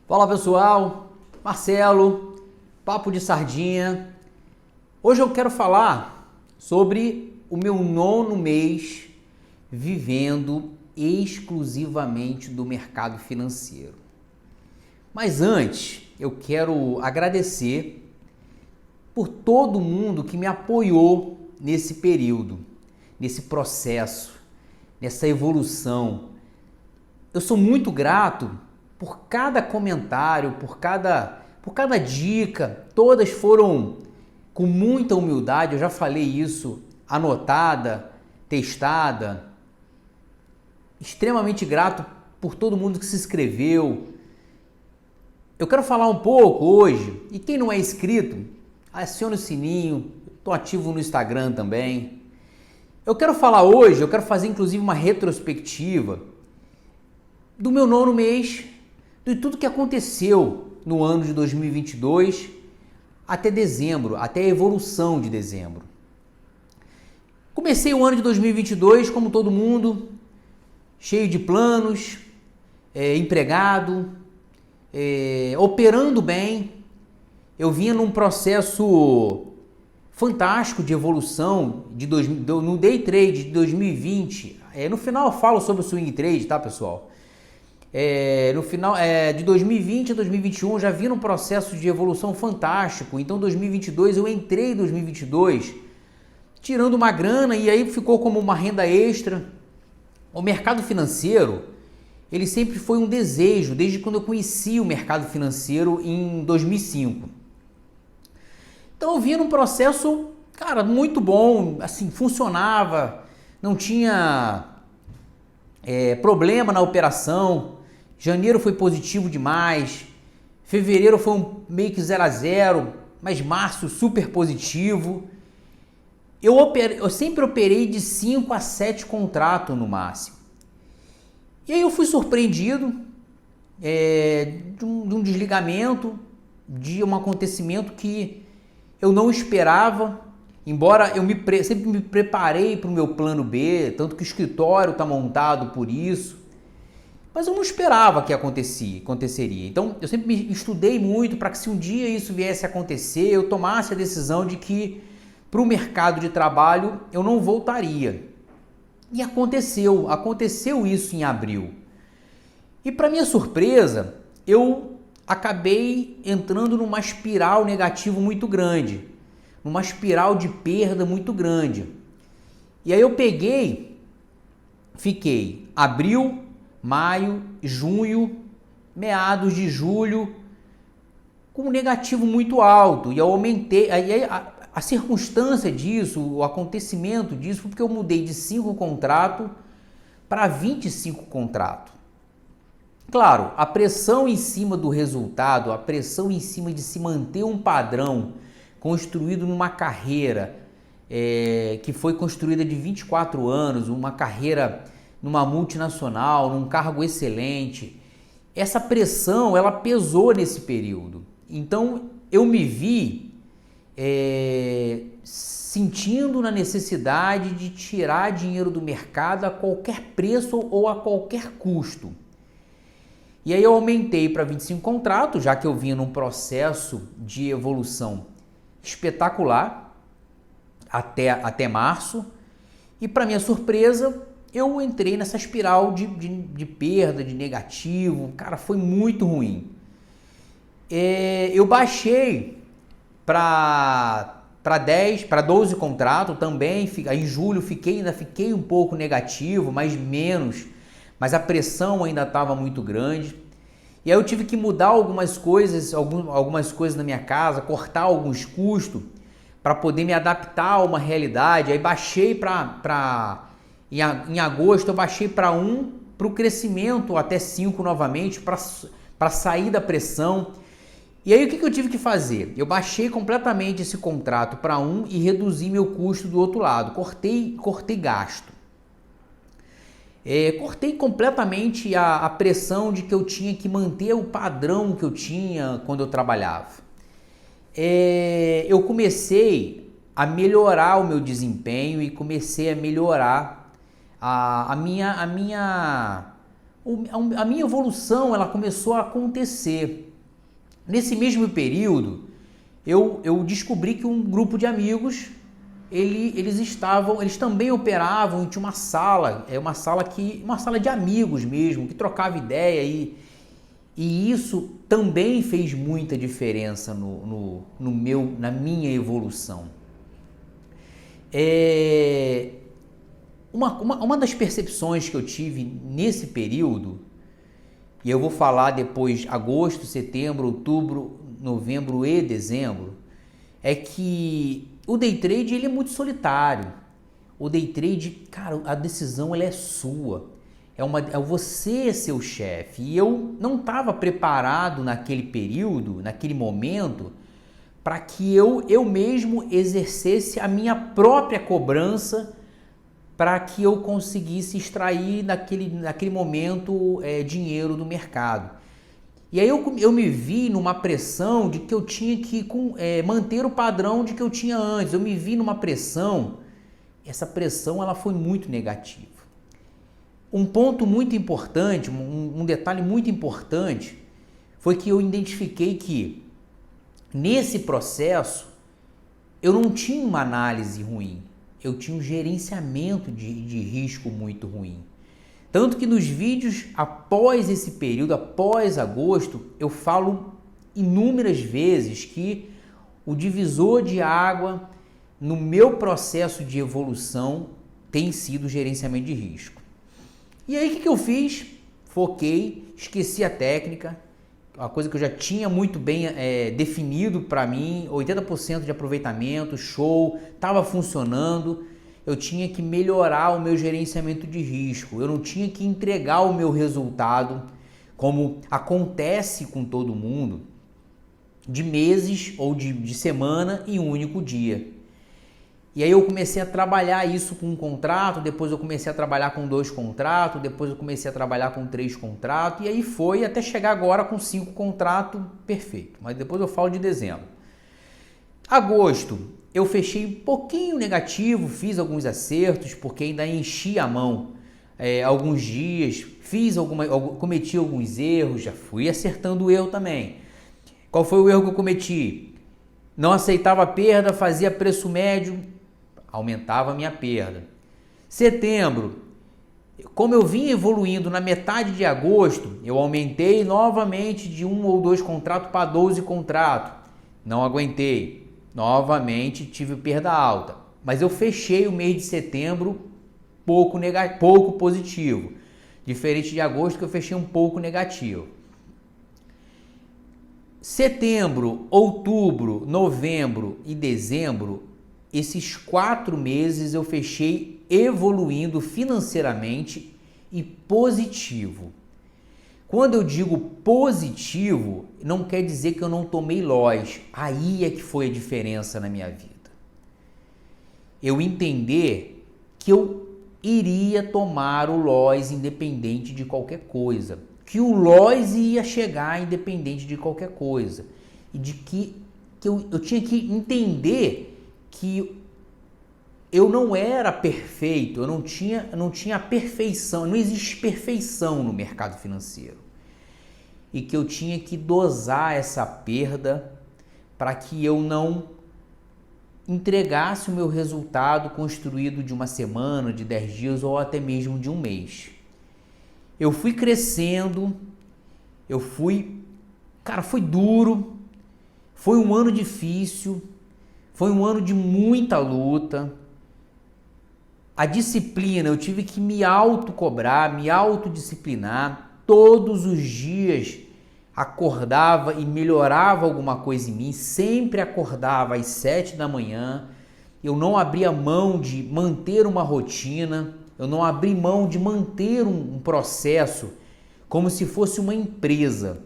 Fala pessoal, Marcelo, Papo de Sardinha. Hoje eu quero falar sobre o meu 9º mês vivendo exclusivamente do mercado financeiro. Mas antes, eu quero agradecer por todo mundo que me apoiou nesse período, nesse processo, nessa evolução. Eu sou muito grato por cada comentário, por cada dica. Todas foram com muita humildade, eu já falei isso, anotada, testada. Extremamente grato por todo mundo que se inscreveu. Eu quero falar um pouco hoje, e quem não é inscrito, acione o sininho, estou ativo no Instagram também. Eu quero falar hoje, eu quero fazer inclusive uma retrospectiva do meu 9º mês, de tudo que aconteceu no ano de 2022 até dezembro, até a evolução de dezembro. Comecei o ano de 2022 como todo mundo, cheio de planos, empregado, operando bem. Eu vinha num processo fantástico de evolução no Day Trade de 2020. No final eu falo sobre o Swing Trade, tá pessoal? No final de 2020 a 2021 eu já vi num processo de evolução fantástico. Então 2022 eu entrei em 2022 tirando uma grana e aí ficou como uma renda extra. O mercado financeiro, ele sempre foi um desejo, desde quando eu conheci o mercado financeiro em 2005. Então eu vinha num processo, cara, muito bom, assim, funcionava, não tinha problema na operação. Janeiro foi positivo demais, fevereiro foi meio que 0 a 0, mas março super positivo. Eu sempre operei de 5 a 7 contratos no máximo. E aí eu fui surpreendido de um desligamento, de um acontecimento que eu não esperava, embora eu sempre me preparei para o meu plano B, tanto que o escritório está montado por isso. Mas eu não esperava que aconteceria. Então, eu sempre me estudei muito para que se um dia isso viesse a acontecer, eu tomasse a decisão de que para o mercado de trabalho eu não voltaria. E aconteceu isso em abril. E para minha surpresa, eu acabei entrando numa espiral negativa muito grande, numa espiral de perda muito grande. E aí eu fiquei abril, maio, junho, meados de julho, com um negativo muito alto. E eu aumentei, a circunstância disso, o acontecimento disso, foi porque eu mudei de 5 contratos para 25 contratos. Claro, a pressão em cima do resultado, a pressão em cima de se manter um padrão construído numa carreira que foi construída de 24 anos, uma carreira numa multinacional, num cargo excelente. Essa pressão, ela pesou nesse período. Então, eu me vi sentindo na necessidade de tirar dinheiro do mercado a qualquer preço ou a qualquer custo. E aí eu aumentei para 25 contratos, já que eu vinha num processo de evolução espetacular até março. E para minha surpresa, eu entrei nessa espiral de perda, de negativo. Cara, foi muito ruim. Eu baixei para 12 contratos também. Em julho ainda fiquei um pouco negativo, mas menos. Mas a pressão ainda estava muito grande. E aí eu tive que mudar algumas coisas na minha casa, cortar alguns custos para poder me adaptar a uma realidade. Aí baixei em agosto eu baixei para 1, para o crescimento até 5 novamente, para sair da pressão. E aí o que eu tive que fazer? Eu baixei completamente esse contrato para 1 e reduzi meu custo do outro lado, cortei gasto. Cortei completamente a pressão de que eu tinha que manter o padrão que eu tinha quando eu trabalhava. Eu comecei a melhorar o meu desempenho e comecei a melhorar a minha evolução ela começou a acontecer. Nesse mesmo período, eu descobri que um grupo de amigos, eles também operavam, tinha uma sala de amigos mesmo, que trocava ideia e isso também fez muita diferença na minha evolução. Uma das percepções que eu tive nesse período, e eu vou falar depois agosto, setembro, outubro, novembro e dezembro, é que o day trade ele é muito solitário. O day trade, cara, a decisão ela é sua. É você seu chefe. E eu não estava preparado naquele período, naquele momento, para que eu mesmo exercesse a minha própria cobrança para que eu conseguisse extrair naquele momento dinheiro do mercado. E aí eu me vi numa pressão de que eu tinha que manter o padrão de que eu tinha antes. Eu me vi numa pressão, essa pressão ela foi muito negativa. Um ponto muito importante, um detalhe muito importante, foi que eu identifiquei que nesse processo eu não tinha uma análise ruim, eu tinha um gerenciamento de risco muito ruim. Tanto que nos vídeos após esse período, após agosto, eu falo inúmeras vezes que o divisor de água no meu processo de evolução tem sido o gerenciamento de risco. E aí o que eu fiz? Foquei, esqueci a técnica, uma coisa que eu já tinha muito bem definido para mim, 80% de aproveitamento, show, estava funcionando. Eu tinha que melhorar o meu gerenciamento de risco, eu não tinha que entregar o meu resultado, como acontece com todo mundo, de meses ou de semana em um único dia. E aí eu comecei a trabalhar isso com um contrato, depois eu comecei a trabalhar com 2 contratos, depois eu comecei a trabalhar com 3 contratos, e aí foi até chegar agora com 5 contratos, perfeito. Mas depois eu falo de dezembro. Agosto, eu fechei um pouquinho negativo, fiz alguns acertos, porque ainda enchi a mão alguns dias, cometi alguns erros, já fui acertando eu também. Qual foi o erro que eu cometi? Não aceitava perda, fazia preço médio, aumentava a minha perda. Setembro, como eu vim evoluindo na metade de agosto, eu aumentei novamente de 1 ou 2 contratos para 12 contratos. Não aguentei. Novamente tive perda alta. Mas eu fechei o mês de setembro pouco positivo. Diferente de agosto que eu fechei um pouco negativo. Setembro, outubro, novembro e dezembro, esses 4 meses eu fechei evoluindo financeiramente e positivo. Quando eu digo positivo, não quer dizer que eu não tomei loss. Aí é que foi a diferença na minha vida. Eu entender que eu iria tomar o loss independente de qualquer coisa. Que o loss ia chegar independente de qualquer coisa. E de que eu tinha que entender que eu não era perfeito, eu não tinha perfeição, não existe perfeição no mercado financeiro. E que eu tinha que dosar essa perda para que eu não entregasse o meu resultado construído de uma semana, de 10 dias ou até mesmo de um mês. Eu fui crescendo, foi duro, foi um ano difícil, foi um ano de muita luta. A disciplina, eu tive que me autocobrar, me autodisciplinar. Todos os dias acordava e melhorava alguma coisa em mim. Sempre acordava às 7 da manhã. Eu não abria mão de manter uma rotina. Eu não abri mão de manter um processo como se fosse uma empresa.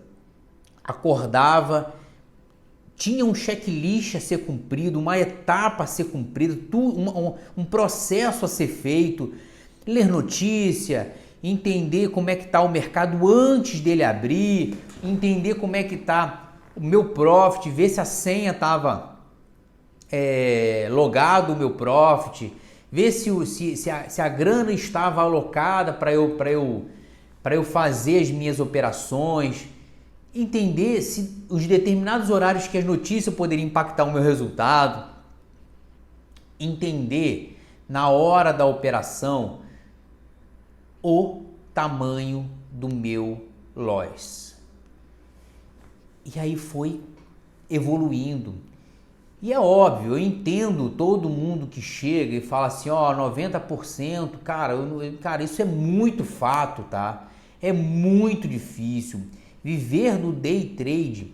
Acordava, tinha um checklist a ser cumprido, uma etapa a ser cumprida, um processo a ser feito, ler notícia, entender como é que está o mercado antes dele abrir, entender como é que está o meu profit, ver se a senha estava logado o meu profit, ver se a grana estava alocada para eu para eu fazer as minhas operações, entender se os determinados horários que as notícias poderiam impactar o meu resultado, entender na hora da operação o tamanho do meu loss. E aí foi evoluindo. E é óbvio, eu entendo todo mundo que chega e fala assim, ó, 90%, cara, isso é muito fato, tá? É muito difícil. Viver do day trade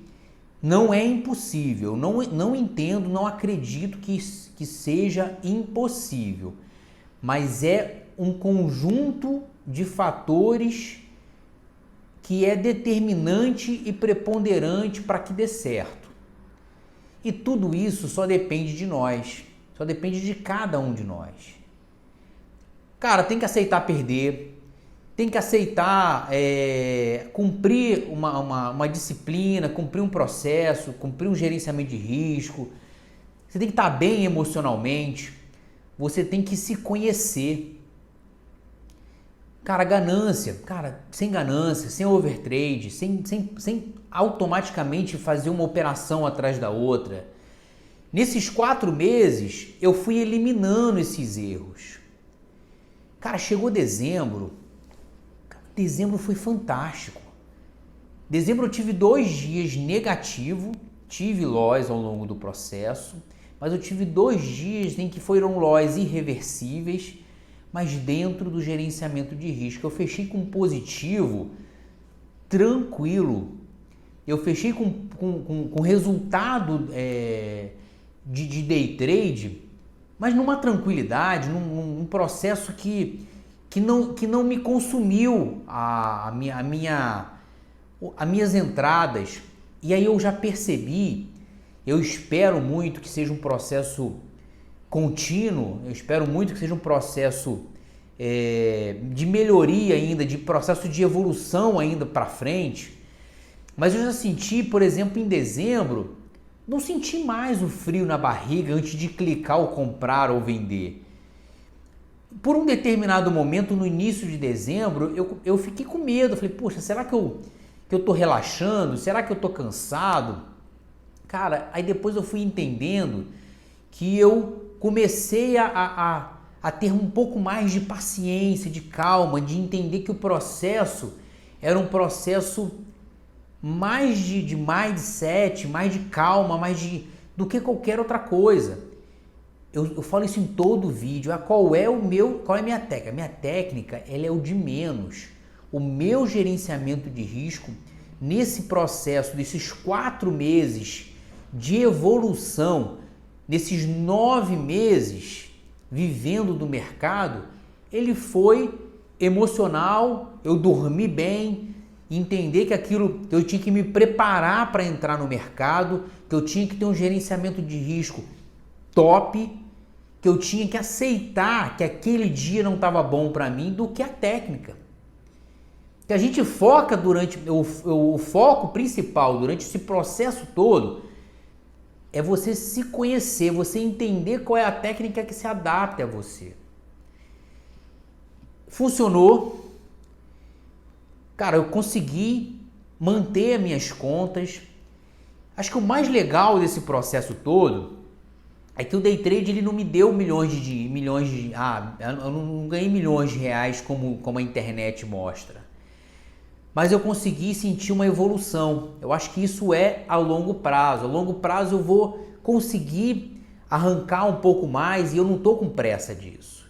não é impossível. Não entendo, não acredito que seja impossível. Mas é um conjunto de fatores que é determinante e preponderante para que dê certo. E tudo isso só depende de nós, só depende de cada um de nós. Cara, tem que aceitar perder, tem que aceitar cumprir uma disciplina, cumprir um processo, cumprir um gerenciamento de risco. Você tem que estar bem emocionalmente, você tem que se conhecer. Cara, sem ganância, sem overtrade, sem automaticamente fazer uma operação atrás da outra. Nesses 4 meses, eu fui eliminando esses erros. Cara, chegou dezembro foi fantástico. Dezembro eu tive 2 dias negativo, tive loss ao longo do processo, mas eu tive 2 dias em que foram loss irreversíveis, mas dentro do gerenciamento de risco. Eu fechei com positivo, tranquilo. Eu fechei com resultado de day trade, mas numa tranquilidade, num processo que não me consumiu as minhas entradas. E aí eu já percebi, eu espero muito que seja um processo contínuo, eu espero muito que seja um processo de melhoria ainda, de processo de evolução ainda para frente. Mas eu já senti, por exemplo, em dezembro, não senti mais o frio na barriga antes de clicar ou comprar ou vender. Por um determinado momento, no início de dezembro, eu fiquei com medo. Eu falei, poxa, será que eu tô relaxando? Será que eu tô cansado? Cara, aí depois eu fui entendendo que eu comecei a ter um pouco mais de paciência, de calma, de entender que o processo era um processo mais de mindset, mais de calma, do que qualquer outra coisa. Eu falo isso em todo vídeo. Qual é a minha técnica? A minha técnica, ela é o de menos. O meu gerenciamento de risco, nesse processo, desses 4 meses de evolução, nesses 9 meses vivendo do mercado, ele foi emocional, eu dormi bem, entender que eu tinha que me preparar para entrar no mercado, que eu tinha que ter um gerenciamento de risco top, que eu tinha que aceitar que aquele dia não estava bom para mim, do que a técnica. Que a gente foca o foco principal durante esse processo todo é você se conhecer, você entender qual é a técnica que se adapta a você. Funcionou. Cara, eu consegui manter as minhas contas. Acho que o mais legal desse processo todo é que o day trade ele não me deu eu não ganhei milhões de reais como a internet mostra. Mas eu consegui sentir uma evolução. Eu acho que isso é a longo prazo. A longo prazo eu vou conseguir arrancar um pouco mais e eu não estou com pressa disso.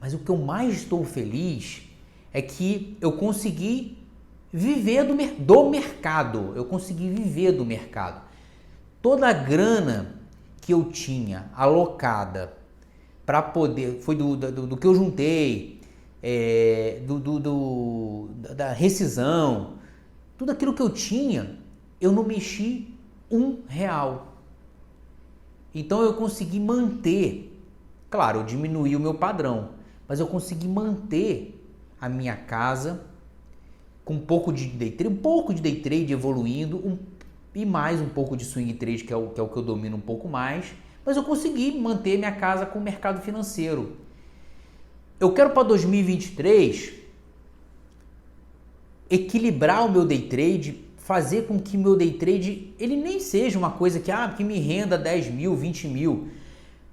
Mas o que eu mais estou feliz é que eu consegui viver do mercado. Eu consegui viver do mercado. Toda a grana que eu tinha alocada para poder, foi do que eu juntei, da rescisão, tudo aquilo que eu tinha, eu não mexi R$1. Então eu consegui manter, claro, eu diminuí o meu padrão, mas eu consegui manter a minha casa com um pouco de day trade evoluindo, e mais um pouco de swing trade, que é o que eu domino um pouco mais, mas eu consegui manter minha casa com o mercado financeiro. Eu quero para 2023 equilibrar o meu day trade, fazer com que o meu day trade ele nem seja uma coisa que me renda 10 mil, 20 mil,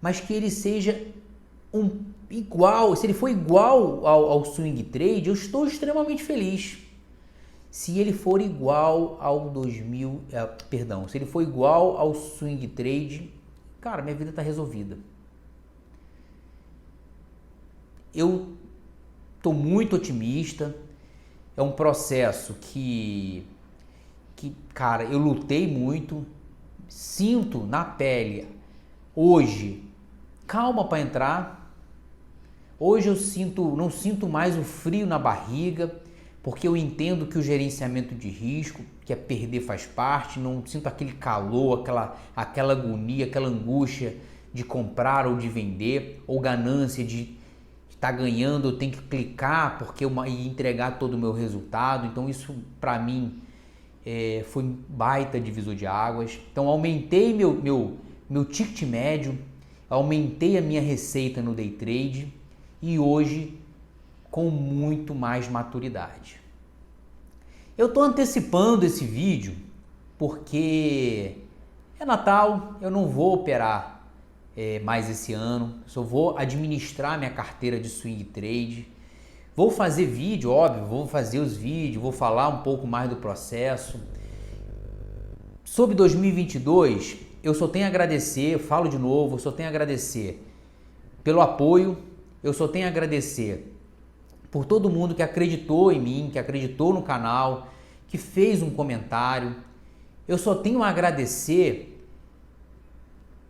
mas que ele seja igual, se ele for igual ao swing trade, eu estou extremamente feliz. Se ele for igual ao se ele for igual ao swing trade, cara, minha vida está resolvida. Eu estou muito otimista. É um processo que, cara, eu lutei muito, sinto na pele hoje calma para entrar. Hoje eu não sinto mais o frio na barriga, porque eu entendo que o gerenciamento de risco, que é perder faz parte, não sinto aquele calor, aquela agonia, aquela angústia de comprar ou de vender, ou ganância de estar ganhando, eu tenho que clicar e entregar todo o meu resultado. Então isso para mim foi um baita divisor de águas. Então aumentei meu ticket médio, aumentei a minha receita no day trade e hoje com muito mais maturidade. Eu estou antecipando esse vídeo porque é Natal, eu não vou operar mais esse ano, só vou administrar minha carteira de swing trade. Vou fazer vídeo, óbvio, vou fazer os vídeos, vou falar um pouco mais do processo. Sobre 2022, eu só tenho a agradecer, eu falo de novo, eu só tenho a agradecer pelo apoio, eu só tenho a agradecer por todo mundo que acreditou em mim, que acreditou no canal, que fez um comentário. Eu só tenho a agradecer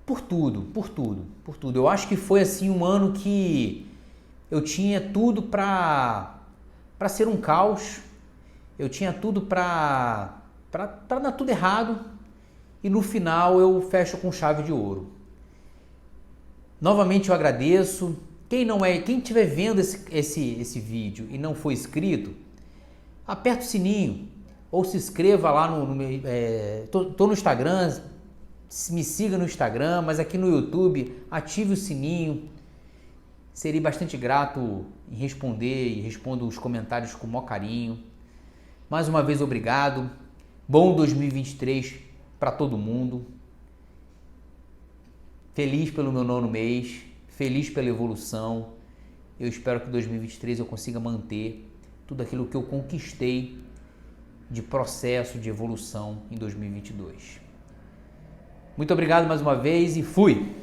por tudo. Eu acho que foi assim um ano que eu tinha tudo para ser um caos. Eu tinha tudo para dar tudo errado e no final eu fecho com chave de ouro. Novamente eu agradeço. Quem estiver vendo esse vídeo e não for inscrito, aperta o sininho ou se inscreva lá tô no Instagram, me siga no Instagram, mas aqui no YouTube ative o sininho. Serei bastante grato em responder e respondo os comentários com o maior carinho. Mais uma vez obrigado. Bom 2023 para todo mundo. Feliz pelo meu 9º mês. Feliz pela evolução. Eu espero que em 2023 eu consiga manter tudo aquilo que eu conquistei de processo de evolução em 2022. Muito obrigado mais uma vez e fui!